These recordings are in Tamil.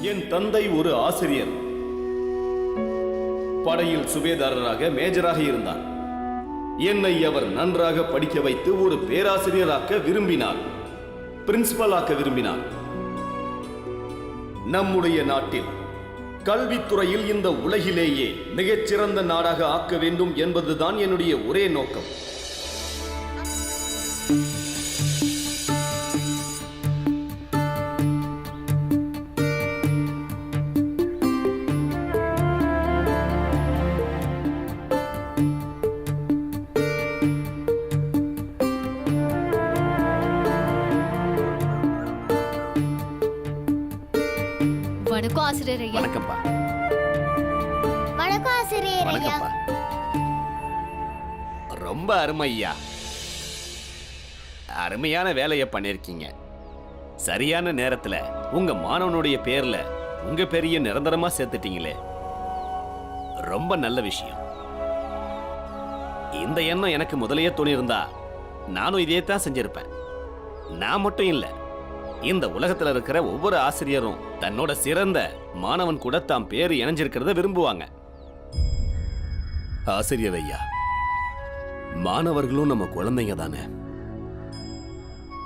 என் தந்தை ஒரு ஆசிரியர். படையில் சுபேதாரராக மேஜராக இருந்தார். என்னை அவர் நன்றாக படிக்க வைத்து ஒரு பேராசிரியராக்க விரும்பினார், பிரின்சிபல் ஆக்க விரும்பினார். நம்முடைய நாட்டில் கல்வித்துறையில் இந்த உலகிலேயே மிகச்சிறந்த நாடாக ஆக்க வேண்டும் என்பதுதான் என்னுடைய ஒரே நோக்கம். வணக்கம் ஆசிரியர் ஐயா. வணக்கம்ப்பா. வணக்கம் ஆசிரியர் ஐயா. வணக்கம்ப்பா. ரொம்ப அருமை ஐயா. அருமையான வேலையை பண்ணிருக்கீங்க. சரியான நேரத்துல உங்க மாணவனுடைய பேர்ல உங்க பேரையும் நிரந்தரமா சேர்த்துட்டீங்களே, ரொம்ப நல்ல விஷயம். இந்த எண்ணம் எனக்கு முதலையே தோணியிருந்தா நானும் இதே தான் செஞ்சிருப்பேன். நான் மட்டும் இல்ல, இந்த உலகத்துல இருக்கிற ஒவ்வொரு ஆசிரியரும் தன்னோட சிறந்த மாணவன் கூட தாம் பேரு இணைஞ்சிருக்கிறத விரும்புவாங்க. ஆசிரியர் ஐயா, மாணவர்களும் நம்ம குழந்தைங்க தானே.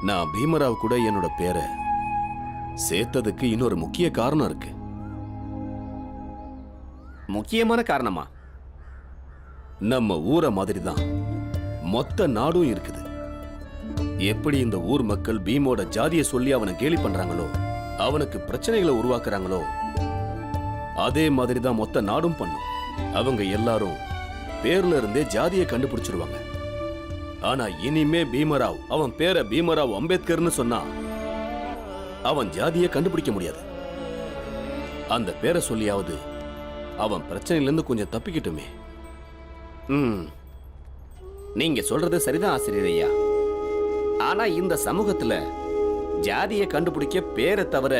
நான் பீமராவ் கூட என்னோட பேரை சேர்த்ததுக்கு இன்னொரு முக்கிய காரணம் இருக்கு. முக்கியமான காரணமா? நம்ம ஊரை மாதிரி தான் மொத்த நாடும் இருக்குது. எப்படி இந்த ஊர் மக்கள் பீமோட ஜாதியை சொல்லி அவனை கேலி பண்றாங்களோ, அவனுக்கு பிரச்சனைகளை உருவாக்குறாங்களோ, அதே மாதிரி தான் மொத்த நாடும் பண்ணும். அவங்க எல்லாரும் பேர்ல இருந்தே ஜாதியை கண்டுபிடிச்சிருவாங்க. ஆனா இனிமே பீமராவ் அவன் பேரை பீமராவ் அம்பேத்கர்னு சொன்னா அவன் ஜாதியை கண்டுபிடிக்க முடியாது. அந்த பேரை சொல்லியாவது அவன் பிரச்சனையிலிருந்து கொஞ்சம் தப்பிக்கிட்டுமே. நீங்க சொல்றது சரிதான் ஆசிரியர் ஐயா. ஆனா இந்த சமூகத்துல ஜாதியை கண்டுபிடிக்க பேரை தவிர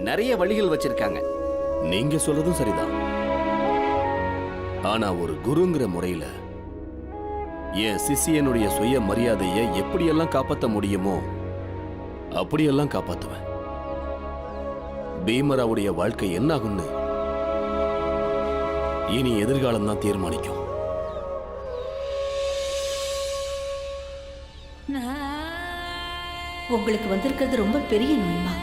நிறைய வழிகள் வச்சிருக்காங்க. நீங்க சொல்றதும் சரிதான். ஆனா ஒரு குருங்கிற முறையில என் சிஷியனுடைய சுய மரியாதையை எப்படியெல்லாம் காப்பாற்ற முடியுமோ அப்படியெல்லாம் காப்பாத்துவேன். பீமராவுடைய வாழ்க்கை என்ன ஆகும்னு இனி எதிர்காலம் தான் தீர்மானிக்கும். உங்களுக்கு வந்திருக்கிறது ரொம்ப பெரிய நோய்மா.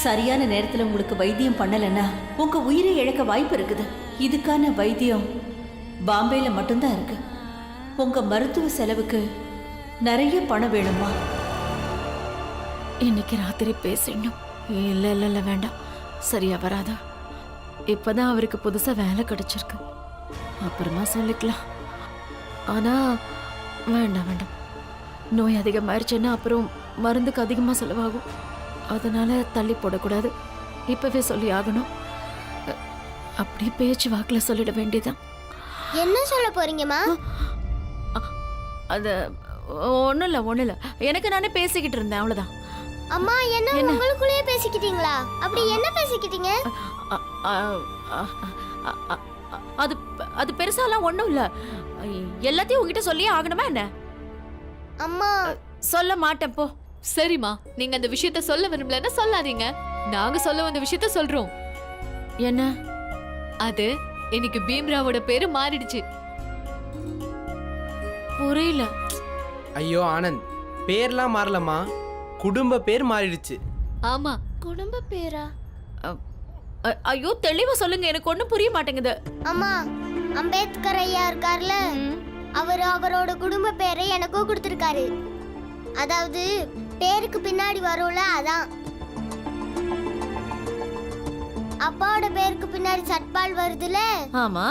சரியான நேரத்துல உங்களுக்கு வைத்தியம் பண்ணலன்னா உங்க உயிரை இழக்க வாய்ப்பு இருக்குது. இதுக்கான வைத்தியம் பாம்பேல மட்டும்தான் இருக்கு. உங்க மருத்துவ செலவுக்கு நிறைய பணம் வேணுமா? இன்னைக்கு ராத்திரி பேசிடணும். இல்ல இல்ல இல்ல வேண்டாம், சரியா வராதா. இப்பதான் அவருக்கு புதுசா வேலை கிடைச்சிருக்கு, அப்புறமா சொல்லிக்கலாம். ஆனா வேண்டாம் வேண்டாம், நோய் அதிகமாயிருச்சுன்னா அப்புறம் மருந்துக்கு அதிகமா செலவாகும். அதனால தள்ளி போடக்கூடாது, இப்பவே சொல்லி ஆகணும். அப்படி பேச்சு வாக்குல சொல்லிட வேண்டியதான். என்ன சொல்ல போறீங்கம்மா? அது ஒண்ணும் இல்ல, எனக்கு நானே பேசிக்கிட்டு இருந்தேன், அவ்வளவுதான். அம்மா என்ன உங்களுக்குள்ளேயே பேசிக்கிட்டீங்களா? அப்படி என்ன பேசிக்கிட்டீங்க? அது அது பெருசாலாம் ஒண்ணும் இல்ல. எல்லாத்தையும் உங்ககிட்ட சொல்லியே ஆகணுமா என்ன? அம்மா சொல்ல மாட்டேன் போ. சரிம்மா, நீங்க அந்த விஷயத்த சொல்ல விரும்பலன்னா சொல்லாதீங்க. நாங்க சொல்ல வந்த விஷயத்த சொல்றோம். என்ன? அது இன்னைக்கு பீம்ராவோட பேரு மாறிடுச்சு. புரியல. ஐயோ ஆனந்த், பேர்லாம் மாறலமா, குடும்ப பேர் மாறிடுச்சு. ஆமா, குடும்ப பேரா? ஐயோ தெளிவா சொல்லுங்க, எனக்கு ஒண்ணும் புரிய மாட்டேங்குது. அம்மா, அம்பேத்கர் ஐயா இருக்கார்ல, அவர் அவரோட குடும்ப பேரை எனக்கும் கொடுத்திருக்காரு. அதாவது பேருக்கு பின்னாடி வரும்ல, அதான். அப்பாவோட பேருக்கு பின்னாடி சட்பால் வருதுல, ஆமா,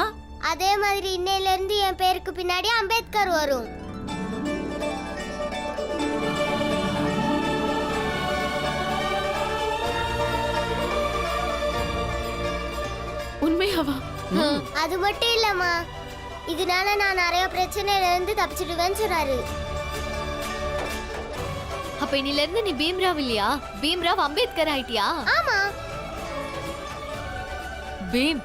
அதே மாதிரி இன்னையில இருந்து என் பேருக்கு பின்னாடி அம்பேத்கர் வரும். உண்மையாவா? அது மட்டும் இல்லம்மா, இதனால நான் நிறைய பிரச்சனையில இருந்து தப்பிச்சிடுவேன்னு சொன்னாரு. அப்ப இன்னில இருந்து நீ பீம்ராவ் இல்லையா, பீம்ராவ் அம்பேத்கர் ஆயிட்டியா? ஆமா. பீம்,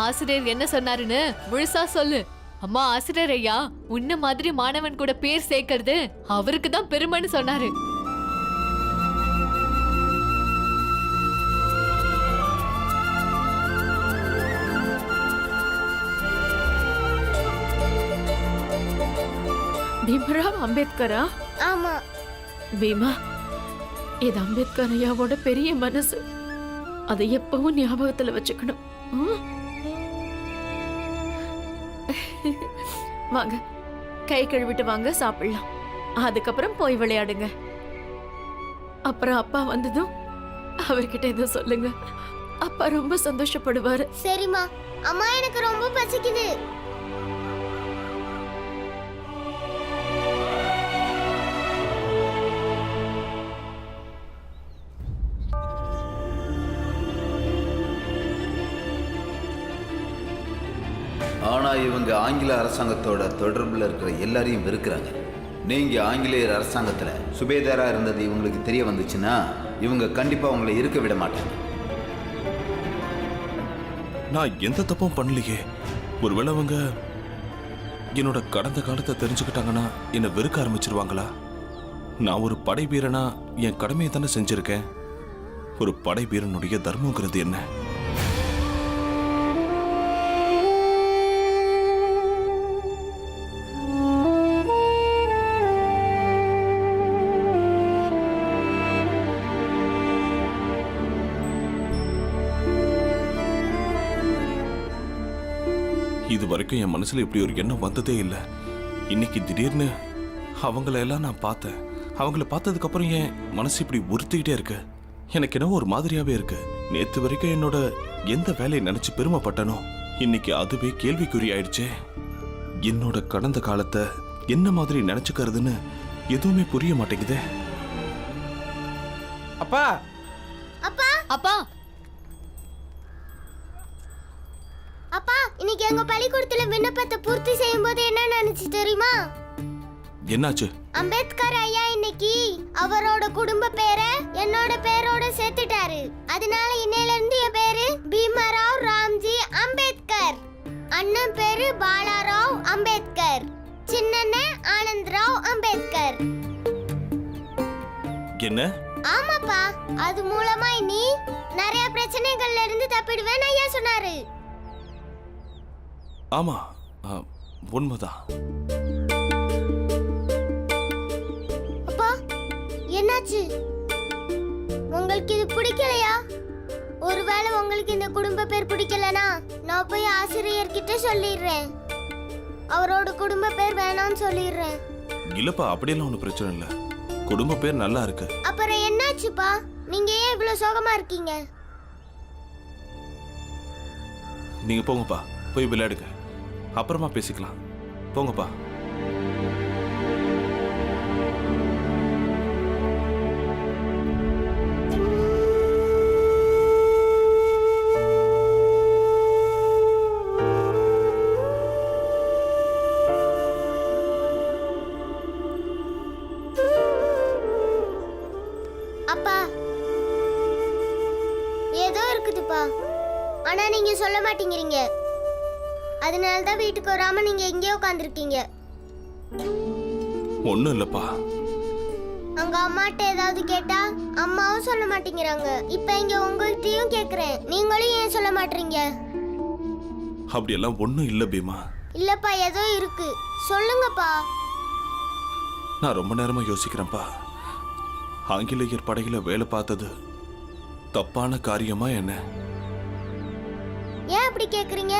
ஆசிரியர் என்ன சொன்னாருன்னு முழுசா சொல்லு. அம்மா, ஆசிரியர் ஐயா உன்ன மாதிரி மாணவன் கூட பேர் சேர்க்கறது அவருக்கு தான் பெருமைன்னு சொன்னாரு. பீமராவ் அம்பேத்கரா? ஆமா. பீமா, இது அம்பேத்கர் ஐயாவோட பெரிய மனசு. அதை எப்பவும் ஞாபகத்துல வச்சுக்கணும். ம்? வாங்க, கை கழுவிட்டு வாங்க, சாப்பிடலாம். அதுக்கப்புறம் போய் விளையாடுங்க. அப்புறம் அப்பா வந்ததும் அவர்கிட்ட எதுவும் சொல்லுங்க. அப்பா ரொம்ப சந்தோஷப்படுவாரு. சரிம்மா. அம்மா, எனக்கு ரொம்ப பசிக்குது. ஆனா இவங்க ஆங்கில அரசாங்கத்தோட தொடர்புல இருக்கிற எல்லாரையும் வெறுக்கிறாங்க. நீங்க ஆங்கிலேயர் அரசாங்கத்துல சுபேதாரா இருந்தது இவங்களுக்கு தெரிய வந்துச்சுன்னா இவங்க கண்டிப்பா உங்களை இருக்க விட மாட்டாங்க. நான் எந்த தப்பும் பண்ணலையே. ஒருவேளை அவங்க என்னோட கடந்த காலத்தை தெரிஞ்சுக்கிட்டாங்கன்னா என்னை வெறுக்க ஆரம்பிச்சிருவாங்களா? நான் ஒரு படை வீரனா என் கடமையை தானே செஞ்சிருக்கேன். ஒரு படை வீரனுடைய தர்மங்கிறது என்ன? இது வரைக்கும் என் மனசுல இப்படி ஒரு எண்ணம் வந்ததே இல்லை. இன்னைக்கு திடீர்னு அவங்களெல்லாம் நான் பார்த்தேன். அவங்கள பார்த்ததுக்கு அப்புறம் என் மனசு இப்படி உறுத்திக்கிட்டே இருக்கு. எனக்கு என்ன ஒரு மாதிரியாவே இருக்கு. நேத்து வரைக்கும் என்னோட எந்த வேலையை நினைச்சு பெருமைப்பட்டனோ இன்னைக்கு அதுவே கேள்விக்குறி ஆயிடுச்சே. என்னோட கடந்த காலத்தை என்ன மாதிரி நினைச்சுக்கிறதுன்னு எதுவுமே புரிய மாட்டேங்குதே. அப்பா, அப்பா, அப்பா, அப்பா, இன்னைக்கு எங்க பள்ளிக்கூடத்துல விண்ணப்பத்தை பூர்த்தி செய்யும் போது என்ன நினைச்சு தெரியுமா? என்னாச்சு? அம்பேத்கர் ஐயா இன்னைக்கு அவரோட குடும்ப பேரை என்னோட பேரோட சேர்த்துட்டாரு. அதனால இன்னையில இருந்து என் பேரு பீமராவ் ராம்ஜி அம்பேத்கர். அண்ணன் பேரு பாலாராவ் அம்பேத்கர். சின்னண்ணன் ஆனந்த்ராவ் அம்பேத்கர். என்ன? ஆமாப்பா, அது மூலமா நீ நிறைய பிரச்சனைகள்ல இருந்து தப்பிடுவேன்னு ஐயா சொன்னாரு. ஆமா, உண்மைதான். அப்பா, என்னாச்சு? உங்களுக்கு இது பிடிக்கலையா? ஒருவேளை உங்களுக்கு இந்த குடும்ப பேர் பிடிக்கலனா நான் போய் ஆசிரியர்கிட்ட சொல்லிடுறேன். அவரோட குடும்ப பேர் வேணாம்னு சொல்லிடுறேன். இல்லப்பா, அப்படியெல்லாம் ஒன்றும் பிரச்சனை இல்லை. குடும்ப பேர் நல்லா இருக்கு. அப்புறம் என்னாச்சுப்பா? நீங்க ஏன் இவ்வளவு சோகமா இருக்கீங்க? நீங்க போங்கப்பா, போய் விளையாடுங்க. அப்புறமா பேசிக்கலாம். போங்கப்பா. அப்பா, ஏதோ இருக்குதுப்பா, ஆனா நீங்க சொல்ல மாட்டேங்கிறீங்க. அதனால தான் வீட்டுக்கு வராம நீங்க எங்கேயோ உட்காந்துருக்கீங்க. ஒண்ணும் இல்லப்பா. அங்க அம்மாட்ட ஏதாவது கேட்டா அம்மாவும் சொல்ல மாட்டேங்கிறாங்க. இப்ப இங்க உங்கள்கிட்டயும் கேக்குறேன், நீங்களும் ஏன் சொல்ல மாட்டீங்க? அப்படியெல்லாம் ஒண்ணும் இல்ல பீமா. இல்லப்பா, ஏதோ இருக்கு, சொல்லுங்கப்பா. நான் ரொம்ப நேரமா யோசிக்கிறேன்ப்பா. ஆங்கிலேயர் படையில வேலை பார்த்தது தப்பான காரியமா என்ன? ஏன் அப்படி கேக்குறீங்க?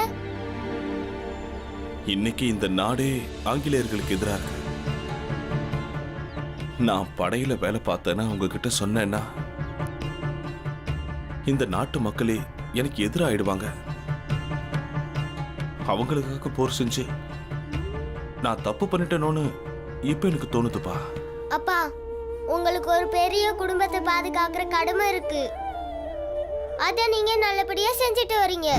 இன்னைக்கு இந்த நாடே ஆங்கிலேயர்களுக்கு எதிராக இருக்கு. நான் படையில வேலை பார்த்தேன்னா உங்ககிட்ட சொன்னேன்னா இந்த நாட்டு மக்களே எனக்கு எதிராயிடுவாங்க. அவங்களுக்காக போர் செஞ்சு நான் தப்பு பண்ணிட்டேனோன்னு இப்ப எனக்கு தோணுதுப்பா. அப்பா, உங்களுக்கு ஒரு பெரிய குடும்பத்தை பாதுகாக்கிற கடமை இருக்கு. அத நீங்க நல்லபடியா செஞ்சுட்டு வரீங்க.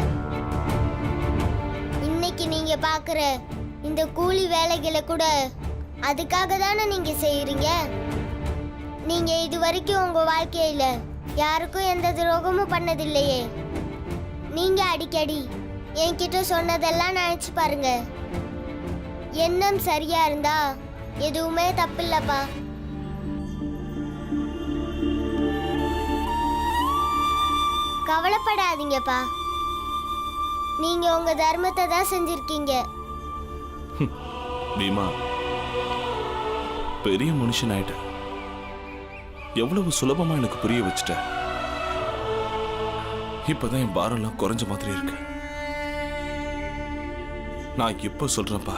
இன்னைக்கு நீங்க பாக்குற இந்த கூலி வேலைகளை கூட அதுக்காக தானே நீங்க செய்யறீங்க. நீங்க இது வரைக்கும் உங்க வாழ்க்கையில யாருக்கும் எந்த துரோகமும் பண்ணதில்லையே. நீங்க அடிக்கடி என்கிட்ட சொன்னதெல்லாம் நினைச்சு பாருங்க. எண்ணம் சரியா இருந்தா எதுவுமே தப்பில்லப்பா. கவலைப்படாதீங்கப்பா, நீங்க உங்க தர்மத்தை தான் செஞ்சிருக்கீங்க. பீமா, பெரிய மனுஷன் ஆயிட்டேன். எவ்வளவு சுலபமா எனக்கு புரிய வச்சுட்ட. இப்பதான் என் பாரம்லாம் குறைஞ்ச மாதிரி இருக்கு. நான் இப்ப சொல்றேன்ப்பா,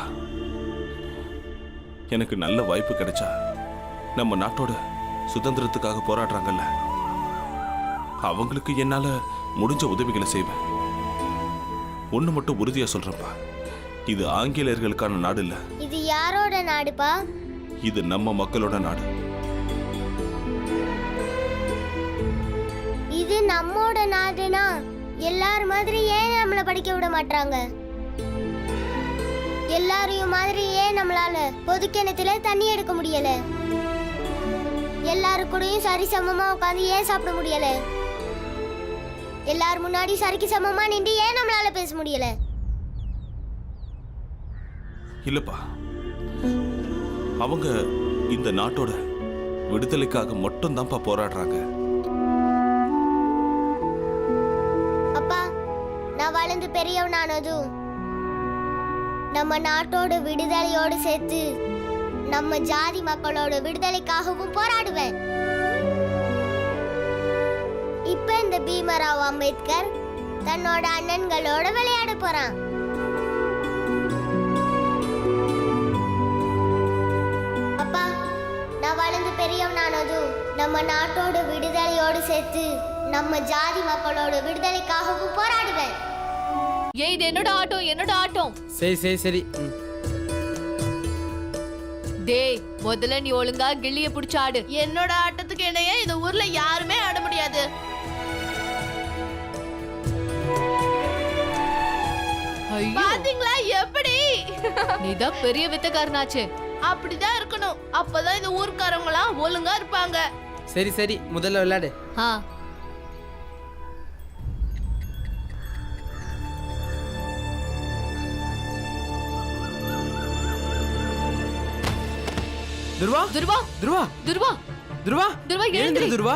எனக்கு நல்ல வாய்ப்பு கிடைச்சா நம்ம நாட்டோட சுதந்திரத்துக்காக போராடுறாங்கல்ல, அவங்களுக்கு என்னால முடிஞ்ச உதவிகளை செய்வேன். ஒண்ணு மட்டும் உறுதியா சொல்றேன்ப்பா, இது ஆங்கிலேயர்களுக்கான நாடு இல்ல. இது யாரோட நாடுப்பா? இது நம்ம மக்களோட நாடு. இது நம்மோட நாடுனா எல்லார் மாதிரி ஏன் நம்மள படிக்க விட மாட்டாங்க? எல்லாரையும் மாதிரி ஏன் நம்மளால பொது கிணத்துல தண்ணி எடுக்க முடியல? எல்லாரு கூடயும் சரிசமமா உட்காந்து ஏன் சாப்பிட முடியல? எல்லார் முன்னாடி சரிக்கு சமமா நின்று ஏன் நம்மளால பேச முடியல? இல்லப்பா, அவங்க இந்த நாட்டோட விடுதலைக்காக மட்டும் தான்ப்பா போராடுறாங்க. அப்பா, நான் வளர்ந்து பெரியவனானதும் நம்ம நாட்டோட விடுதலையோடு சேர்த்து நம்ம ஜாதி மக்களோட விடுதலைக்காகவும் போராடுவேன். இப்ப இந்த பீமராவ் அம்பேத்கர் தன்னோட அண்ணன்களோட விளையாட போறான். அப்பா, நான் வளர்ந்து பெரியவனானதும் நம்ம நாட்டோட விடுதலையோடு சேர்த்து நம்ம ஜாதி மக்களோட விடுதலைக்காகவும் போராடுவேன். ஏய், இது என்னோட ஆட்டம், என்னோட ஆட்டம். சரி சரி சரி. டேய், முதல்ல நீ ஒழுங்கா கிள்ளிய புடிச்சு ஆடு. என்னோட ஆட்டத்துக்கு இடையே இந்த ஊர்ல யாருமே ஆட முடியாது. ஐயோ, பாத்தீங்களா எப்படி? நீதான் பெரிய வித்தக்காரனாச்சே. அப்படிதான் இருக்கணும். அப்பதான் இந்த ஊர்க்காரங்களாம் ஒழுங்கா இருப்பாங்க. சரி சரி, முதல்ல விளையாடு. ஆ, துருவா துருவா துருவா துருவா துருவா துருவா, எழுந்திரு எழுந்திரு. துருவா.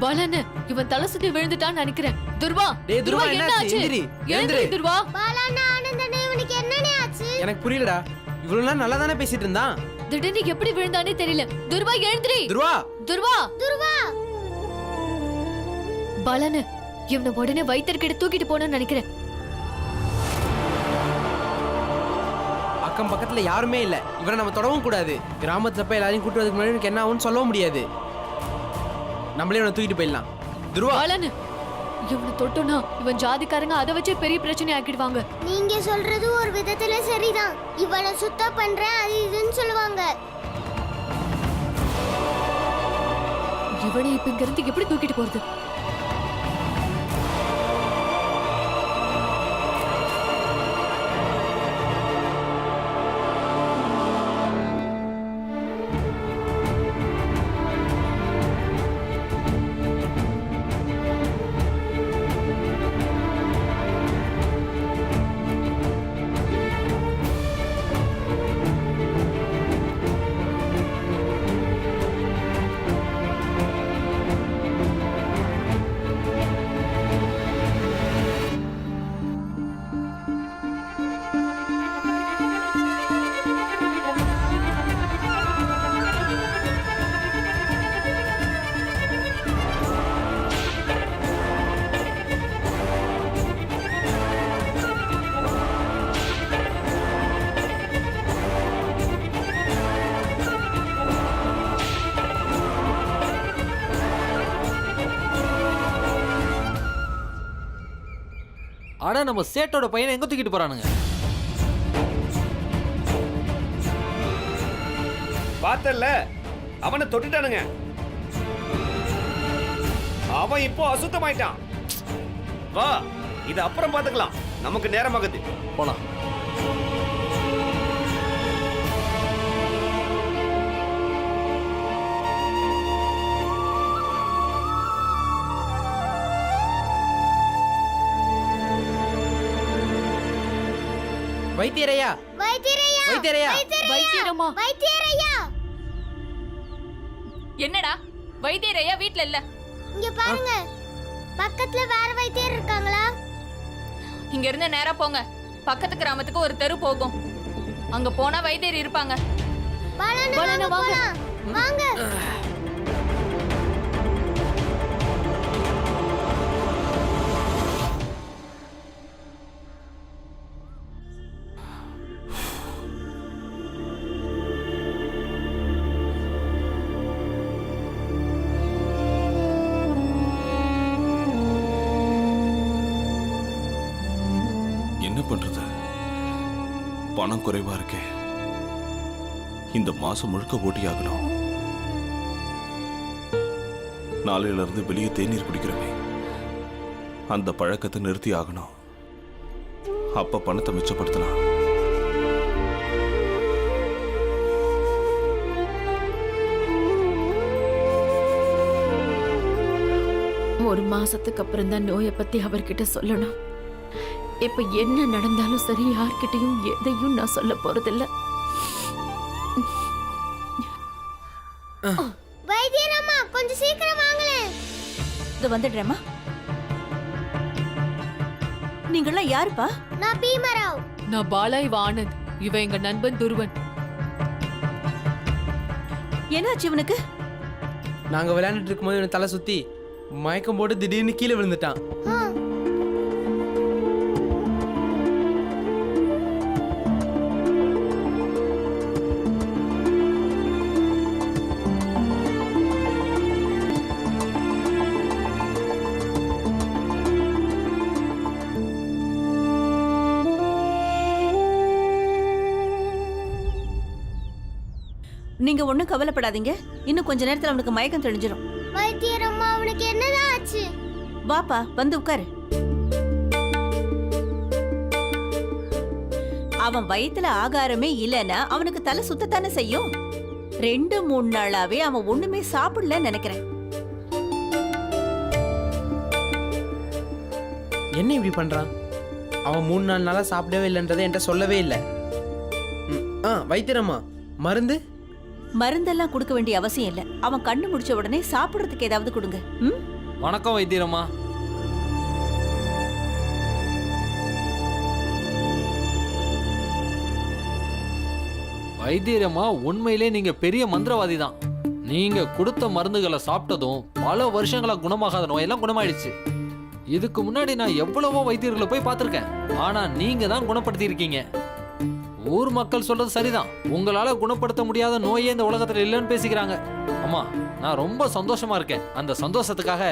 பாலன், இவன் தலை சுத்தி விழுந்துட்டான்னு நினைக்கிறேன். துருவா, டேய் துருவா, என்ன என்னாச்சு? ஆச்சு? எந்திரி, எழுந்திரு எழுந்திரு. துருவா. பாலாண்ணா, ஆனந்தண்ணா, இவனுக்கு என்னனே ஆச்சு? எனக்கு புரியலடா, இவ்வளவு நாள் நல்லா தானே பேசிட்டு இருந்தான். திடீர்னு எப்படி விழுந்தானே தெரியல. துருவா, எழுந்திரி. துருவா துருவா துருவா, பாலன், இவனை உடனே வைத்திருக்கிட்ட தூக்கிட்டு போனோம்னு நினைக்கிறேன். அக்கம் பக்கத்துல யாருமே இல்ல, இவரை நம்ம தொடவும் கூடாது. கிராமத்துல போய் எல்லாரையும் கூட்டு வரதுக்கு முன்னாடி எனக்கு என்ன ஆகும்னு சொல்லவும் முடியாது. நம்மளே இவனை தூக்கிட்டு போயிடலாம். துருவா, பாலன், இவனை தொட்டோம்னா இவன் ஜாதிக்காரங்க அதை வச்சே பெரிய பிரச்சனை ஆக்கிடுவாங்க. நீங்க சொல்றது ஒரு விதத்துல சரிதான். இவனை சுத்தம் பண்றேன் அது இதுன்னு சொல்லுவாங்க. இவனை இப்ப இங்க இருந்து எப்படி தூக்கிட்டு போறது? ஆனா நம்ம சேட்டோட பையனை எங்க தூக்கிட்டு போறானுங்க? பார்த்தல்ல, அவனை தொட்டுட்டானுங்க. அவன் இப்போ அசுத்தமாயிட்டான். வா, இது அப்புறம் பாத்துக்கலாம், நமக்கு நேரமாகுது. போலாம். வைத்தியரையா, வைத்தியரையா, வைத்தியரையா, வைத்தியரம்மா, வைத்தியரையா, என்னடா வைத்தியரையா வீட்ல இல்ல? இங்க பாருங்க, பக்கத்துல வேற வைத்தியர் இருக்காங்களா? இங்க இருந்து நேரா போங்க. பக்கத்து கிராமத்துக்கு ஒரு தெரு போகும். அங்க போனா வைத்தியர் இருப்பாங்க. பாலாண்ணா, பாலாண்ணா, வாங்க வாங்க. போலாம். வாங்க. என்ன பண்றது? பணம் குறைவா இருக்கே. இந்த மாசம் முழுக்க ஓட்டி ஆகணும். நாளையில இருந்து வெளியே தேநீர் குடிக்கிறோமே, அந்த பழக்கத்தை நிறுத்தி ஆகணும். அப்ப பணத்தை மிச்சப்படுத்தலாம். ஒரு மாசத்துக்கு அப்புறம் தான் நோயை பத்தி அவர்கிட்ட சொல்லணும். இப்ப என்ன நடந்தாலும் சரி, யார்கிட்டயும் எதையும் நான் சொல்ல போறதில்ல. வைத்தியரம்மா, கொஞ்சம் சீக்கிரம் வாங்களேன். இது வந்துடுறேம்மா. நீங்களாம் யாருப்பா? நான் பீமராவ். நான் பாலா, இவ ஆனந்த், இவ எங்க நண்பன் துருவன். என்னாச்சு இவனுக்கு? நாங்க விளையாண்டுட்டு இருக்கும்போது இவனை தலை சுத்தி மயக்கம் போட்டு திடீர்னு கீழே விழுந்துட்டான். ஆ. நீங்க ஒண்ணும் கவலைப்படாதீங்க. இன்னும் கொஞ்ச நேரத்துல அவனுக்கு மயக்கம் தெளிஞ்சிடும். வைத்தியரம்மா, அவனுக்கு என்னதான் ஆச்சு? வாப்பா, வந்து உட்காரு. அவன் வயித்துல ஆகாரமே இல்லைன்னா அவனுக்கு தலை சுத்தத்தானே செய்யும். 2-3 நாளாவே அவன் ஒண்ணுமே சாப்பிடல நினைக்கிறேன். என்ன இப்படி பண்றான்? அவன் 3-4 நாளா சாப்பிடவே இல்லைன்றதை என்கிட்ட சொல்லவே இல்லை. வைத்தியரம்மா, மருந்து மருந்தெல்லாம் கொடுக்க வேண்டிய அவசியம் இல்ல. அவன் கண்ணு முடிச்ச உடனே சாப்பிடுறதுக்கு ஏதாவது கொடுங்க. ம்? வணக்கம் வைத்தியரம்மா. வைத்தியரம்மா, உண்மையிலே நீங்க பெரிய மந்திரவாதி தான். நீங்க கொடுத்த மருந்துகளை சாப்பிட்டதும் பல வருஷங்களா குணமாகாத நோயெல்லாம் குணமாயிடுச்சு. இதுக்கு முன்னாடி நான் எவ்வளவோ வைத்தியர்களை போய் பார்த்திருக்கேன். ஆனா நீங்க தான் குணப்படுத்தி இருக்கீங்க. ஊர் மக்கள் சொல்றது சரிதான். உங்களால குணப்படுத்த முடியாத நோயே இந்த உலகத்துல இல்லைன்னு பேசிக்கிறாங்க. அம்மா, நான் ரொம்ப சந்தோஷமா இருக்கேன். அந்த சந்தோஷத்துக்காக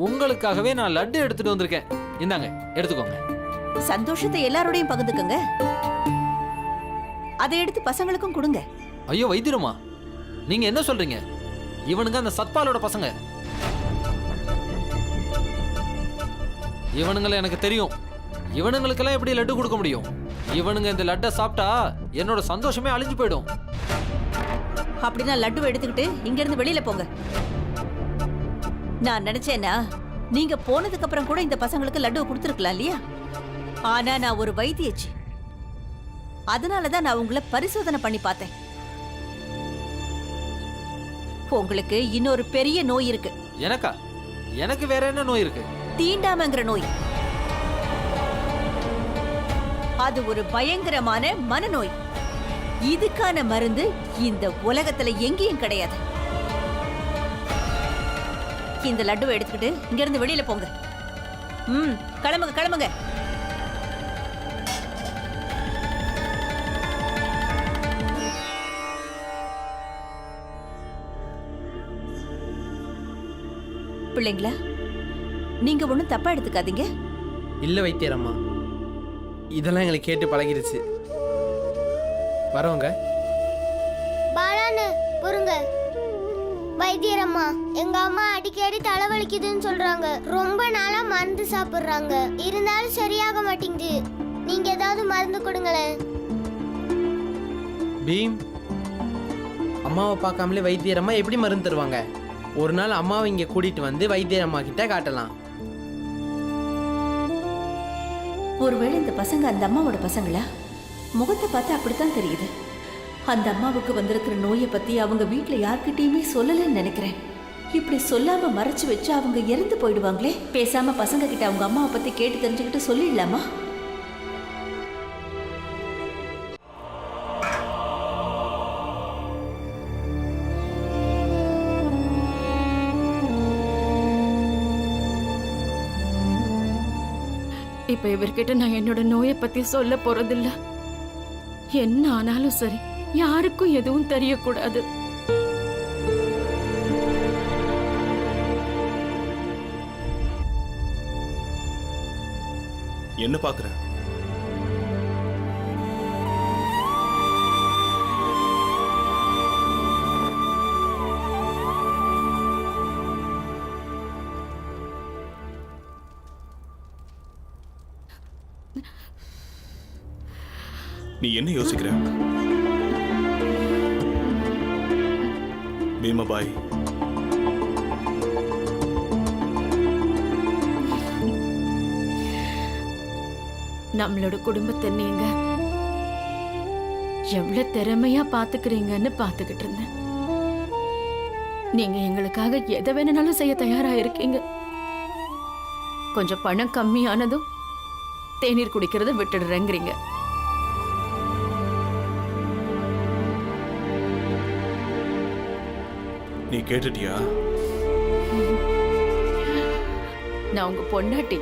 உங்களுக்காகவே நான் லட்டு எடுத்துட்டு வந்திருக்கேன். இந்தாங்க, எடுத்துக்கோங்க. சந்தோஷத்தை எல்லாரோடையும் பகிர்ந்துக்கங்க. அதை எடுத்து பசங்களுக்கும் கொடுங்க. ஐயோ வைத்தியரம்மா, நீங்க என்ன சொல்றீங்க? இவனுங்க அந்த சத்பாலோட பசங்க. இவனுங்களை எனக்கு தெரியும். இவனுங்களுக்கெல்லாம் எப்படி லட்டு கொடுக்க முடியும்? இவனுங்க இந்த லட்டை சாப்பிட்டா என்னோட சந்தோஷமே அழிஞ்சு போயிடும். அப்படின்னா லட்டுவை எடுத்துக்கிட்டு இங்க இருந்து வெளியில போங்க. நான் நினைச்சேன்னா நீங்க போனதுக்கு அப்புறம் கூட இந்த பசங்களுக்கு லட்டுவை கொடுத்துருக்கலாம் இல்லையா? ஆனா நான் ஒரு வைத்தியச்சி. அதனாலதான் நான் உங்களை பரிசோதனை பண்ணி பார்த்தேன். உங்களுக்கு இன்னொரு பெரிய நோய் இருக்கு. எனக்கா? எனக்கு வேற என்ன நோய் இருக்கு? தீண்டாமைங்கிற நோய். அது ஒரு பயங்கரமான மனநோய். இதுக்கான மருந்து இந்த உலகத்துல எங்கேயும் கிடையாது. இந்த லட்டுவை எடுத்துக்கிட்டு இங்க இருந்து வெளியில போங்க. கிளம்புங்க கிளம்புங்க. பிள்ளைங்களா, நீங்க ஒண்ணும் தப்பா எடுத்துக்காதீங்க. இல்ல வைத்தியரம்மா, இதெல்லாம் எங்களை கேட்டு பழகிருச்சு. வரவங்க பாலாண்ணு, பொறுங்க. வைத்தியரம்மா, எங்க அம்மா அடிக்கடி தலைவலிக்குதுன்னு சொல்றாங்க. ரொம்ப நாளா மருந்து சாப்பிடுறாங்க, இருந்தாலும் சரியாக மாட்டேங்குது. நீங்க ஏதாவது மருந்து கொடுங்களேன். பீம், அம்மாவை பார்க்காமலே வைத்தியரம்மா எப்படி மருந்து தருவாங்க? ஒரு நாள் அம்மாவை இங்க கூட்டிட்டு வந்து வைத்தியரம்மா கிட்ட காட்டலாம். ஒருவேளை இந்த பசங்க அந்த அம்மாவோட பசங்களா? முகத்தை பார்த்தா அப்படித்தான் தெரியுது. அந்த அம்மாவுக்கு வந்திருக்கிற நோயை பத்தி அவங்க வீட்டுல யார்கிட்டயுமே சொல்லலன்னு நினைக்கிறேன். இப்படி சொல்லாம மறைச்சு வச்சு அவங்க இறந்து போயிடுவாங்களே. பேசாம பசங்க கிட்ட அவங்க அம்மாவை பத்தி கேட்டு தெரிஞ்சுக்கிட்டு சொல்லிடலாமா? இப்ப இவர்கிட்ட நான் என்னோட நோயை பத்தி சொல்ல போறதில்ல. என்ன ஆனாலும் சரி, யாருக்கும் எதுவும் தெரியக்கூடாது. என்ன பாக்குற? நீ என்ன யோசிக்கிற? பீமாபாய், நம்மளோட குடும்பத்தை நீங்க எவ்வளவு திறமையா பாத்துக்கிறீங்கன்னு பாத்துக்கிட்டு இருந்தேன். நீங்க எங்களுக்காக எதை வேணும்னாலும் செய்ய தயாரா இருக்கீங்க. கொஞ்சம் பணம் கம்மியானதும் தேநீர் குடிக்கிறத விட்டுடுறேங்கிறீங்க. நீ கேட்டுட்டியா? நான் உங்க பொண்டாட்டி.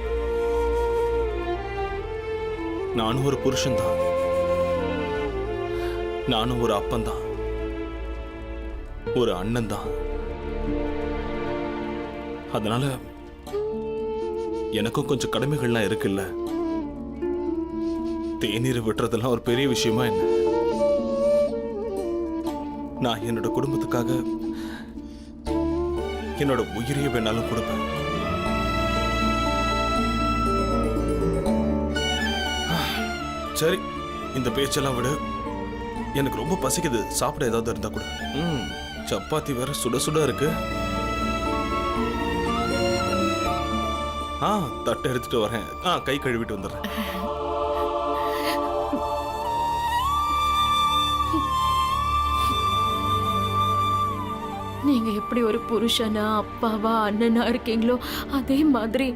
நானும் ஒரு புருஷன் தான். நானும் ஒரு அப்பன் தான், ஒரு அண்ணன் தான். அதனால எனக்கும் கொஞ்சம் கடமைகள்லாம் இருக்குல்ல. தேநீரை விட்டுறதெல்லாம் ஒரு பெரிய விஷயமா என்ன? நான் என்னோட குடும்பத்துக்காக என்னோட உயிரையே வேணாலும் கொடுப்பேன். சரி, இந்த பேச்செல்லாம் விட எனக்கு ரொம்ப பசிக்குது. சாப்பிட ஏதாவது இருந்தா கூட. சப்பாத்தி வேற சுட சுட இருக்கு. தட்டை எடுத்துட்டு வரேன். கை கழுவிட்டு வந்துடுறேன். நீங்க எப்படி ஒரு புருஷனா, அப்பாவா, அண்ணனா இருக்கீங்களோ அதே மாதிரி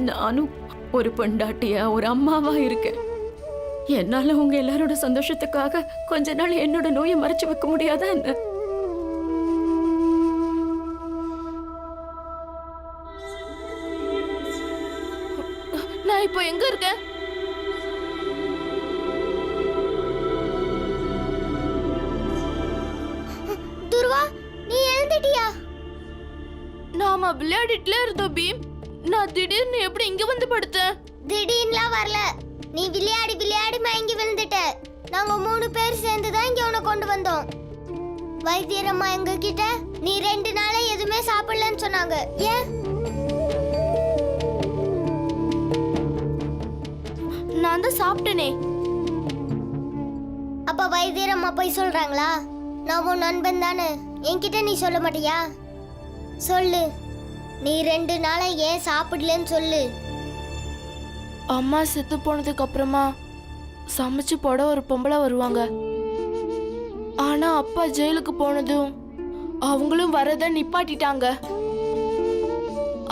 நானும் ஒரு பொண்டாட்டியா, ஒரு அம்மாவா இருக்கேன். என்னால உங்க எல்லாரோட சந்தோஷத்துக்காக கொஞ்ச நாள் என்னோட நோயை மறைச்சு வைக்க முடியாதா என்ன? நான் இப்போ எங்க இருக்கேன்? துர்வா, நீ எழுந்துட்டியா? நாம விளையாடிட்டுல இருந்தோம் பீம். நான் திடீர்னு எப்படி இங்க வந்து படுத்தேன்? திடீர்னுலாம் வரல. நீ விளையாடி விளையாடி மயங்கி விழுந்துட்ட. நாங்க 3 பேர் சேர்ந்து தான் இங்க உன்னை கொண்டு வந்தோம். வைத்தியரம்மா எங்க கிட்ட நீ 2 நாளா எதுவுமே சாப்பிடலன்னு சொன்னாங்க. ஏன்? நான் தான் சாப்பிட்டேனே. அப்ப வைத்தியரம்மா போய் சொல்றாங்களா? நான் உன் நண்பன் தானே, என்கிட்ட நீ சொல்ல மாட்டியா? சொல்லு, நீ 2 நாளா ஏன் சாப்பிடலன்னு சொல்லு. அம்மா செத்து போனதுக்கு அப்புறமா சமைச்சு போட ஒரு பொம்பளை வருவாங்க. ஆனா அப்பா ஜெயிலுக்கு போனதும் அவங்களும் வரத நிப்பாட்டிட்டாங்க.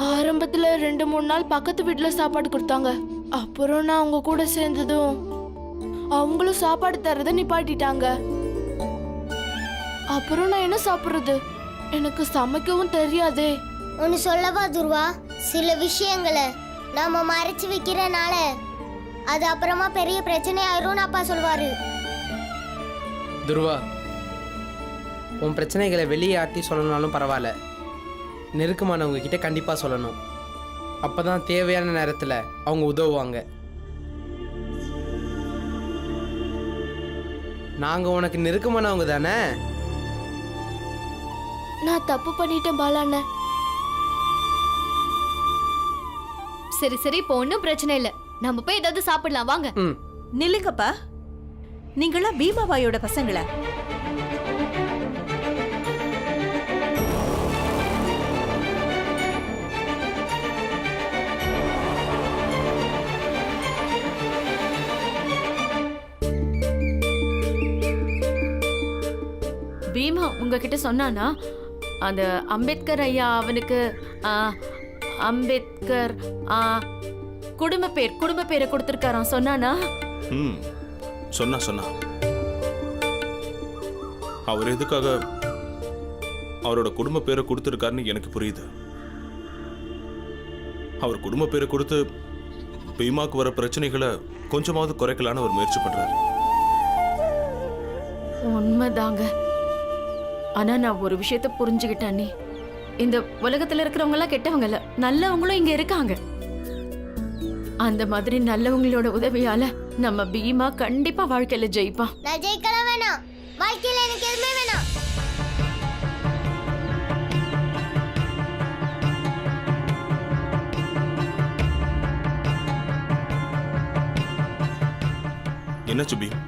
ஆரம்பத்துல 2-3 நாள் பக்கத்து வீட்டுல சாப்பாடு கொடுத்தாங்க. அப்புறம் நான் அவங்க கூட சேர்ந்ததும் அவங்களும் சாப்பாடு தரத நிப்பாட்டிட்டாங்க. அப்புறம் நான் என்ன சாப்பிடுறது? எனக்கு சமைக்கவும் தெரியாதே. ஒன்னு சொல்லவா துர்வா? சில விஷயங்களை நாம மறைச்சு வைக்கிறனால அது அப்புறமா பெரிய பிரச்சனை ஆயிரும்னு அப்பா சொல்வாரு. துருவா, உன் பிரச்சனைகளை வெளியே ஆட்டி சொல்லணும்னாலும் பரவாயில்ல, நெருக்கமானவங்க கிட்ட கண்டிப்பா சொல்லணும். அப்பதான் தேவையான நேரத்துல அவங்க உதவுவாங்க. நாங்க உனக்கு நெருக்கமானவங்க தானே. நான் தப்பு பண்ணிட்டேன் பாலாண்ண. சரி சரி, இப்போ ஒன்றும் பிரச்சனை இல்லை. நம்ம போய் ஏதாவது சாப்பிடலாம் வாங்க. நில்லுங்கப்பா, நீங்களா பீமாபாயோட பசங்களா? பீமா உங்ககிட்ட சொன்னானா அந்த அம்பேத்கர் ஐயா அவனுக்கு அம்பேத்கர் குடும்ப பேரை கொடுத்திருக்காராம் சொன்னானா? சொன்னா அவர் எதுக்காக அவரோட குடும்ப பேரை கொடுத்திருக்காருன்னு எனக்கு புரியுது. அவர் குடும்ப பேரை கொடுத்து பீமாக்கு வர பிரச்சனைகளை கொஞ்சமாவது குறைக்கலான்னு அவர் முயற்சி பண்றாரு. உண்மைதாங்க. ஆனா நான் ஒரு விஷயத்த புரிஞ்சுக்கிட்டேன். நீ இந்த உலகத்துல இருக்கிறவங்க எல்லாம் கெட்டவங்க இல்ல, நல்லவங்களும் இங்க இருக்காங்க. அந்த மாதிரி நல்லவங்களோட உதவியால நம்ம பீமா கண்டிப்பா வாழ்க்கையில ஜெயிப்பான். நான் ஜெயிக்கலாம் வேணாம், வாழ்க்கையில எனக்கு எதுவுமே வேணாம். என்னாச்சு பீம்?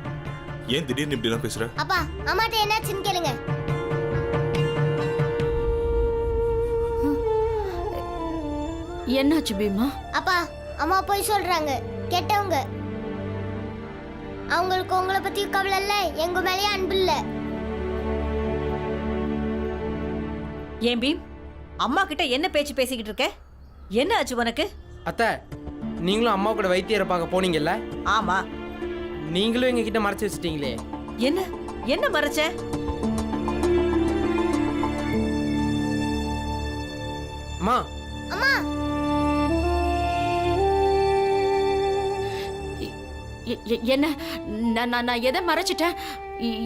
ஏன் திடீர்னு இப்படிலாம் பேசுற? அப்பா அம்மாட்ட என்னாச்சுன்னு கேளுங்க. என்னாச்சு பீமா? அப்பா அம்மா போய் சொல்றாங்க, கெட்டவங்க. அவங்களுக்கு உங்களை பத்தி கவலை இல்ல, எங்க மேலேயே அன்பு இல்ல. ஏன் பீம், அம்மா கிட்ட என்ன பேச்சு பேசிக்கிட்டு இருக்க? என்ன ஆச்சு உனக்கு? அத்தை, நீங்களும் அம்மா கூட வைத்தியரை பார்க்க போனீங்கல்ல? ஆமா. நீங்களும் எங்க கிட்ட மறைச்சு வச்சிட்டீங்களே. என்ன என்ன மறைச்ச? அம்மா அம்மா என்ன நான் எதை மறைச்சிட்டேன்?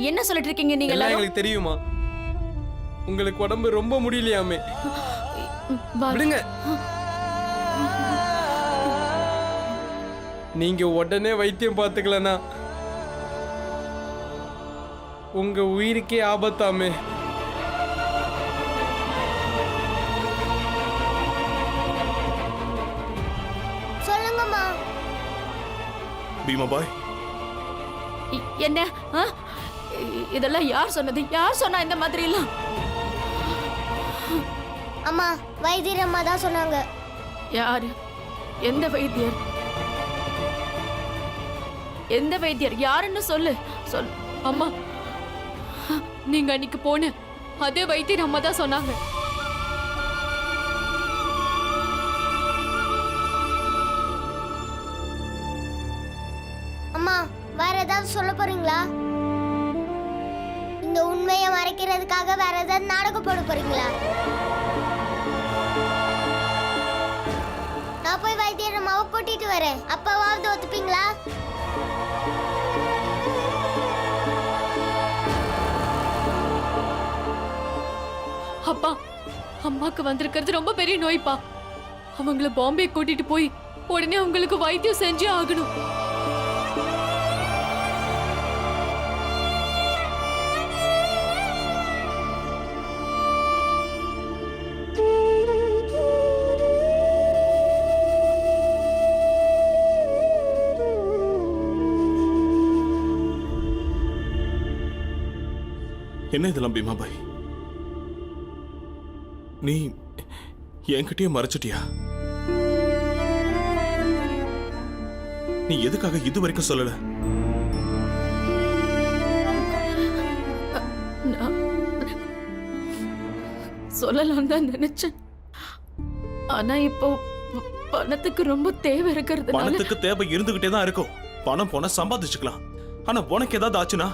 என்ன சொல்லிட்டு இருக்கீங்க நீங்க எல்லாம் எல்லாரும்? எங்களுக்கு தெரியுமா? உங்களுக்கு உடம்பு ரொம்ப முடியலையாமே. விடுங்க. நீங்க உடனே வைத்தியம் பார்த்துக்கலனா உங்க உயிருக்கே ஆபத்தாமே. சொல்லுங்கம்மா. பீமா பாய், என்ன இதெல்லாம் யார் சொன்னது? யார் சொன்னா இந்த மாதிரி எல்லாம்? அம்மா வைத்தியர் அம்மா தான் சொன்னாங்க. யாரு? எந்த வைத்தியர்? எந்த வைத்தியர்? யாருன்னு சொல்லு. சொல். அம்மா, நீங்க அன்னைக்கு போன அதே வைத்தியர் அம்மா தான் சொன்னாங்க. அம்மா வேற ஏதாவது சொல்ல போறீங்களா? இந்த உண்மையை மறைக்கிறதுக்காக வேற ஏதாவது நாடகம் போட போறீங்களா? நான் போய் வைத்தியர் அம்மாவை கூட்டிட்டு வரேன். அப்பாவாவது ஒத்துப்பீங்களா? அப்பா, அம்மாக்கு வந்திருக்கிறது ரொம்ப பெரிய நோய்ப்பா. அவங்கள பாம்பே கூட்டிட்டு போய் உடனே அவங்களுக்கு வைத்தியம் செஞ்சே ஆகணும். என்ன இதெல்லாம் பீமா பாய்? நீ என்கிட்டயே மறைச்சிட்டியா? நீ எதுக்காக இது வரைக்கும் சொல்லல? சொல்லலாம் தான் நினைச்சேன். ஆனா இப்போ பணத்துக்கு ரொம்ப தேவை இருக்கிறதுனால. பணத்துக்கு தேவை இருந்துகிட்டே தான் இருக்கும். பணம் போனா சம்பாதிச்சுக்கலாம். ஆனா உனக்கு ஏதாவது ஆச்சுன்னா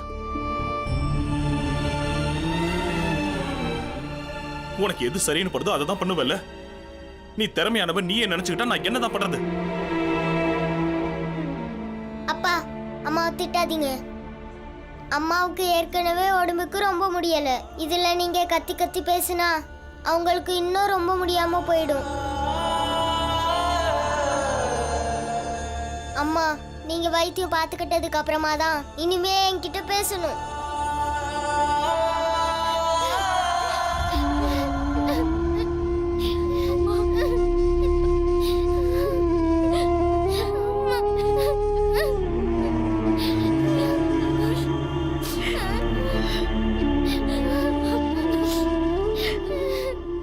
உனக்கு எது சரின்னு படுதோ அதை தான் பண்ணுவல்ல. நீ திறமையானவன் நீயே நினைச்சுக்கிட்டா நான் என்னதான் பண்றது? அப்பா அம்மாவை திட்டாதீங்க. அம்மாவுக்கு ஏற்கனவே உடம்புக்கு ரொம்ப முடியல. இதுல நீங்க கத்தி கத்தி பேசினா அவங்களுக்கு இன்னும் ரொம்ப முடியாம போயிடும். அம்மா நீங்க வைத்தியம் பார்த்துக்கிட்டதுக்கு அப்புறமா தான் இனிமே என்கிட்ட பேசணும்.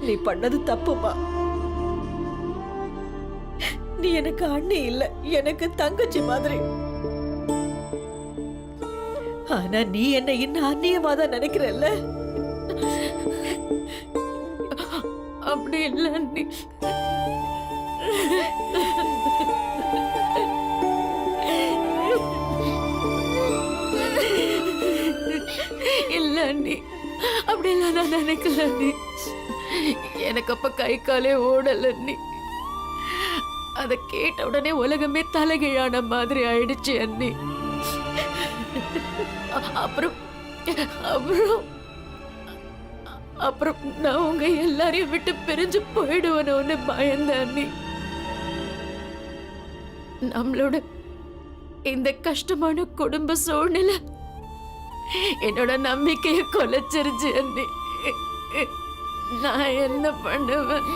நீ பண்ணது தப்புமா. நீ எனக்கு அண்ணி இல்ல, எனக்கு தங்கச்சி மாதிரி. ஆனா நீ என்ன இன்னும் அண்ணியமா தான் நினைக்கிறல்ல? அப்படி இல்ல அண்ணி. இல்ல அண்ணி, அப்படிலாம் நான் நினைக்கல அண்ணி. எனக்கு அப்ப கை காலே ஓடல அண்ணி. அதை கேட்ட உடனே உலகமே தலைகீழான மாதிரி ஆயிடுச்சு அண்ணி. அப்புறம் அப்புறம் அப்புறம் நான் உங்க எல்லாரையும் விட்டு பிரிஞ்சு போயிடுவேன்னு பயந்தேன் அண்ணி. நம்மளோட இந்த கஷ்டமான குடும்ப சூழ்நிலை என்னோட நம்பிக்கையை கொலைச்சிருச்சு அண்ணி. நான் என்ன பண்ணுவேன்?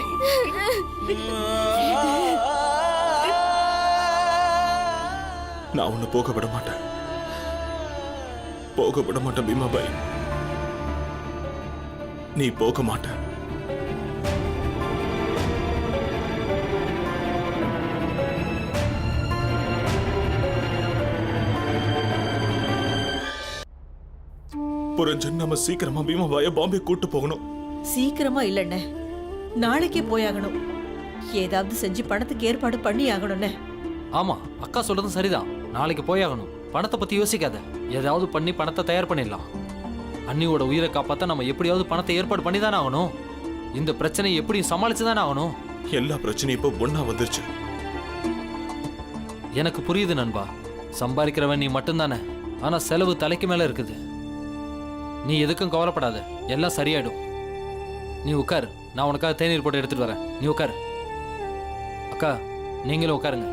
நான் உன்னை போக விட மாட்டேன், போக விட மாட்டேன் பீமாபாய். நீ போக மாட்ட. புரஞ்சன், நம்ம சீக்கிரமா பீமாபாய பாம்பே கூட்டு போகணும். சீக்கிரமா இல்லண்ணே, நாளைக்கே போயாகணும். ஏதாவது செஞ்சு பணத்துக்கு ஏற்பாடு பண்ணி ஆகணும்னே. ஆமா, அக்கா சொல்றதும் சரிதான். நாளைக்கு போயாகணும். பணத்தை பத்தி யோசிக்காத, ஏதாவது பண்ணி பணத்தை தயார் பண்ணிடலாம். அண்ணியோட உயிரை காப்பாத்த நம்ம எப்படியாவது பணத்தை ஏற்பாடு பண்ணி தானே ஆகணும். இந்த பிரச்சனையை எப்படி சமாளிச்சு தானே ஆகணும். எல்லா பிரச்சனையும் இப்போ ஒண்ணா வந்துருச்சு. எனக்கு புரியுது நண்பா, சம்பாதிக்கிறவன் நீ மட்டும்தானே. ஆனா செலவு தலைக்கு மேல இருக்குது. நீ எதுக்கும் கவலைப்படாத, எல்லாம் சரியாயிடும். நீ உட்காரு, நான் உனக்காக தேநீர் போட்டு எடுத்துட்டு வரேன். நீ உட்காரு. அக்கா, நீங்களும் உட்காருங்க.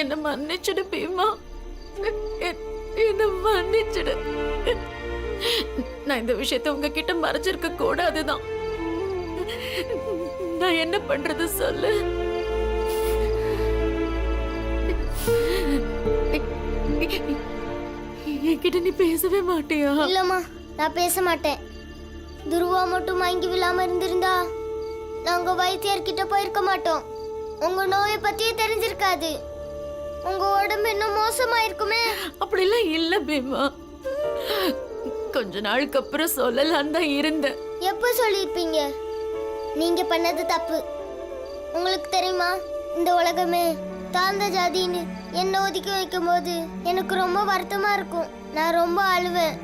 என்ன மன்னிச்சிடு பீமா, என்ன மன்னிச்சிடு. நான் இந்த விஷயத்தை உங்ககிட்ட மறைச்சிருக்க கூடாதுதான். நான் என்ன பண்றது சொல்லு. என்கிட்ட நீ பேசவே மாட்டியா? இல்லம்மா, நான் பேச மாட்டேன். துருவா மட்டும் வாங்கி விழாம இருந்திருந்தா நாங்க வைத்தியர்கிட்ட போயிருக்க மாட்டோம். உங்க நோயை பத்தியே தெரிஞ்சிருக்காது. உங்க உடம்பு இன்னும் மோசமாயிருக்குமே. அப்படிலாம் இல்ல பீமா, கொஞ்ச நாளுக்கு அப்புறம் சொல்லலாம் தான் இருந்தேன். எப்ப சொல்லிருப்பீங்க? நீங்க பண்ணது தப்பு. உங்களுக்கு தெரியுமா, இந்த உலகமே தாழ்ந்த ஜாதின்னு என்ன ஒதுக்கி வைக்கும் போது எனக்கு ரொம்ப வருத்தமா இருக்கும். நான் ரொம்ப அழுவேன்.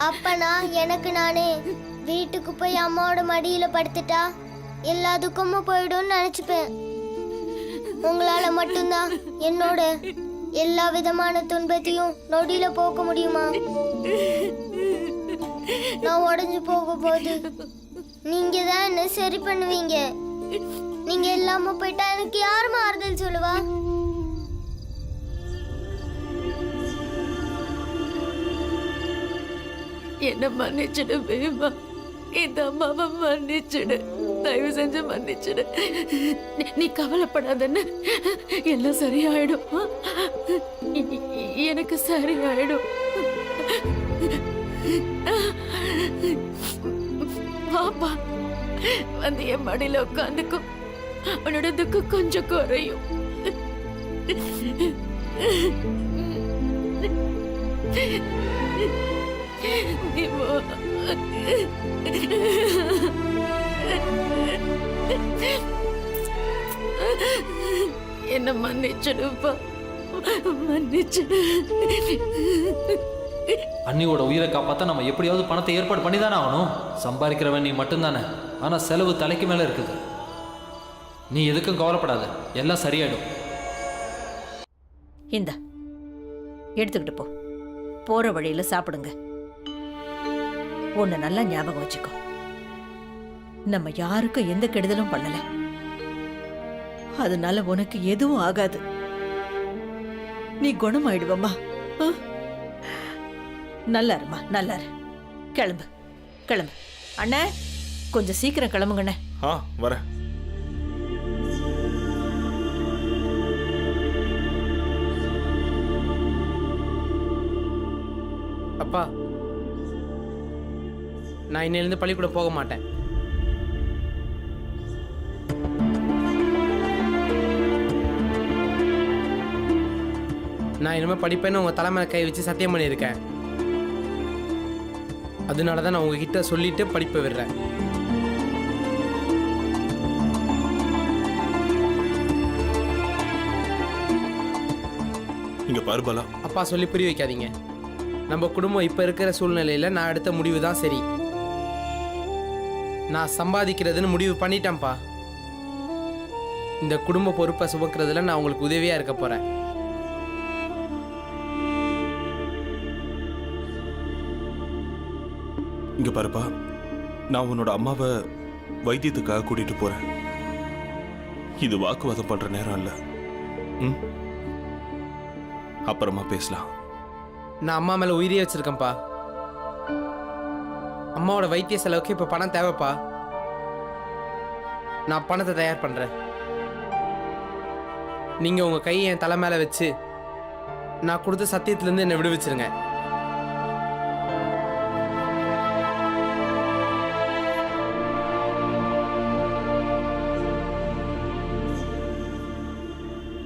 அப்ப நான் எனக்கு நானே வீட்டுக்கு போய் அம்மாவோட மடியில படுத்துட்டா எல்லா துக்கமும் போயிடும்னு நினைச்சுப்பேன். உங்களால மட்டும்தான் என்னோட எல்லா விதமான துன்பத்தையும் நொடியில போக்க முடியுமா? நான் உடஞ்சு போகும்போது நீங்க தான் என்ன சரி பண்ணுவீங்க. நீங்க இல்லாம போயிட்டா எனக்கு யாரும் ஆறுதல் சொல்லுவா? என்ன மன்னிச்சிடு பீமா, இந்த அம்மாவை மன்னிச்சிடு, தயவு செஞ்சு மன்னிச்சிடு. நீ கவலைப்படாதன்னு, எல்லாம் சரியாயிடும். எனக்கு சரியாயிடும். பாப்பா வந்து என் மடியில உட்காந்துக்கும். உன்னோட துக்கம் கொஞ்சம் குறையும். என்ன மன்னிச்சிடுப்பா, மன்னிச்சிடு. அண்ணியோட உயிரை காப்பாத்த நம்ம எப்படியாவது பணத்தை ஏற்பாடு பண்ணி தானே ஆகணும். சம்பாதிக்கிறவன் நீ மட்டும்தானே. ஆனா செலவு தலைக்கு மேல இருக்குது. நீ எதுக்கும் கவலைப்படாத, எல்லாம் சரியாயிடும். இந்த எடுத்துக்கிட்டு போ. போற வழியில சாப்பிடுங்க. ஒன்னு நல்லா ஞாபகம் வச்சுக்கோ, நம்ம யாருக்கும் எந்த கெடுதலும் பண்ணல. அதனால உனக்கு எதுவும் ஆகாது. நீ குணமாயிடுவம்மா. நல்லா இருமா, நல்லா இரு. கிளம்பு கிளம்பு. அண்ணே, கொஞ்சம் சீக்கிரம் கிளம்புங்கண்ணே. வரேன். அப்பா, நான் இன்னிலிருந்து பள்ளிக்கூடம் போக மாட்டேன். நான் இனிமேல் படிப்பேன்னு உங்கள் தலைமையில கை வச்சு சத்தியம் பண்ணியிருக்கேன். அதனால தான் நான் உங்ககிட்ட சொல்லிட்டு படிப்பை விடுறேன். இங்க பாரு பாலா, அப்பா சொல்லி புரிய வைக்காதீங்க. நம்ம குடும்பம் இப்போ இருக்கிற சூழ்நிலையில் நான் எடுத்த முடிவு தான் சரி. நான் சம்பாதிக்கிறதுன்னு முடிவு பண்ணிட்டேன்ப்பா. இந்த குடும்ப பொறுப்பை சுமக்கிறதுல நான் உங்களுக்கு உதவியாக இருக்க போகிறேன். இங்க பாருப்பா, நான் உன்னோட அம்மாவை வைத்தியத்துக்காக கூட்டிட்டு போறேன். இது வாக்குவாதம் பண்ற நேரம் இல்ல. ம், அப்புறமா பேசலாம். நான் அம்மா மேலே உயிரியே வச்சிருக்கேன்ப்பா. அம்மாவோட வைத்திய செலவுக்கு இப்போ பணம் தேவைப்பா. நான் பணத்தை தயார் பண்ணுறேன். நீங்கள் உங்கள் கையை என் தலை மேலே வச்சு நான் கொடுத்த சத்தியத்திலேருந்து என்னை விடுவிச்சிருங்க.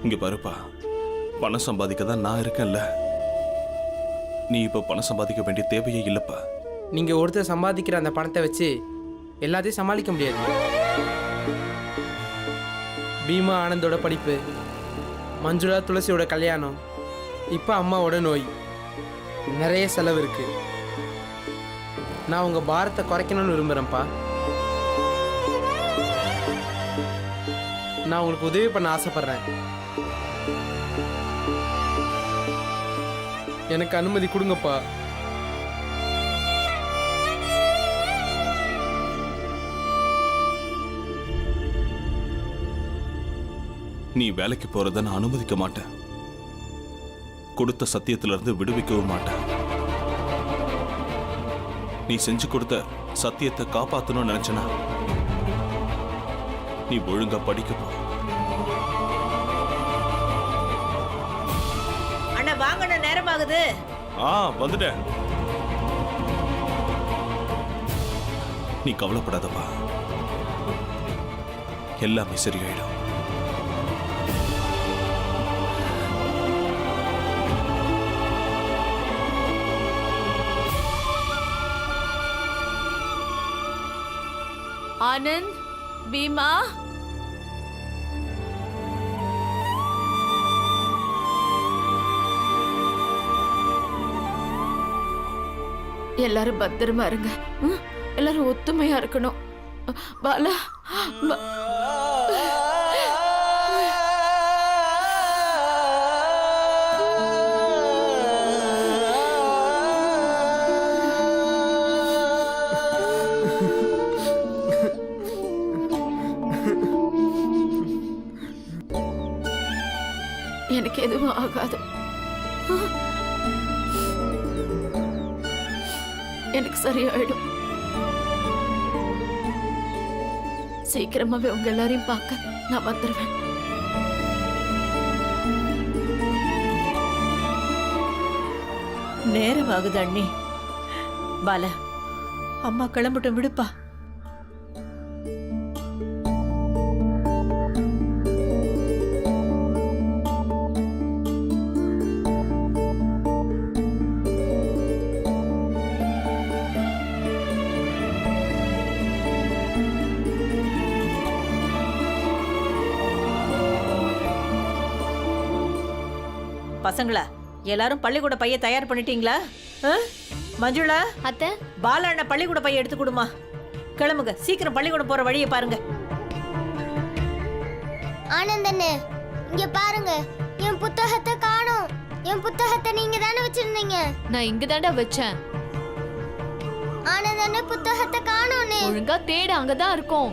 இங்க பாருப்பா, பணம் சம்பாதிக்க தான் நான் இருக்கேன்ல. நீ இப்போ பணம் சம்பாதிக்க வேண்டிய தேவையே இல்லப்பா. நீங்கள் ஒருத்தர் சம்பாதிக்கிற அந்த பணத்தை வச்சு எல்லாத்தையும் சமாளிக்க முடியாது. பீமா ஆனந்தோட படிப்பு, மஞ்சுளா துளசியோட கல்யாணம், இப்போ அம்மாவோட நோய், நிறைய செலவு இருக்கு. நான் உங்கள் பாரத்தை குறைக்கணும்னு விரும்புகிறேன்ப்பா. நான் உங்களுக்கு உதவி பண்ண ஆசைப்படுறேன். எனக்கு அனுமதி கொடுங்கப்பா. நீ வேலைக்கு போறத நான் அனுமதிக்க மாட்டேன். கொடுத்த சத்தியத்திலிருந்து விடுவிக்கவும் மாட்டேன். நீ செஞ்சு கொடுத்த சத்தியத்தை காப்பாத்தணும்னு நினைச்சனா நீ ஒழுங்கா படிக்க போ. அண்ணா வாங்கண்ணா, நேரமாகுது. வந்துட்டேன். நீ கவலைப்படாதப்பா, எல்லாமே சரியாயிடும். ஆனந்த், பீமா, எல்லாரும் பத்திரமா இருங்க. எல்லாரும் ஒத்துமையா இருக்கணும். பாலா, எனக்கு எதுவும் ஆகாது. எனக்கு சரியாயிடும். சீக்கிரமாவே உங்க எல்லாரையும் பார்க்க நான் வந்துடுவேன். நேரமாகுது அண்ணி. பாலா, அம்மா கிளம்பட்டும், விடுப்பா. பசங்களா, எல்லாரும் பள்ளிக்கூட பைய தயார் பண்ணிட்டீங்களா? மஞ்சுளா, அத்தை, பாலா அண்ணா பள்ளிக்கூட பைய எடுத்து கொடுமா. கிளம்புங்க, சீக்கிரம் பள்ளிக்கூடம் போற வழியை பாருங்க. ஆனந்தண்ணே, இங்க பாருங்க, என் புத்தகத்தை காணோம். என் புத்தகத்தை நீங்க தானே வச்சிருந்தீங்க. நான் இங்க தாண்டா வச்சேன். ஆனந்தண்ணே, புத்தகத்தை காணோம்னே. ஒழுங்கா தேடு, அங்கதான் இருக்கும்.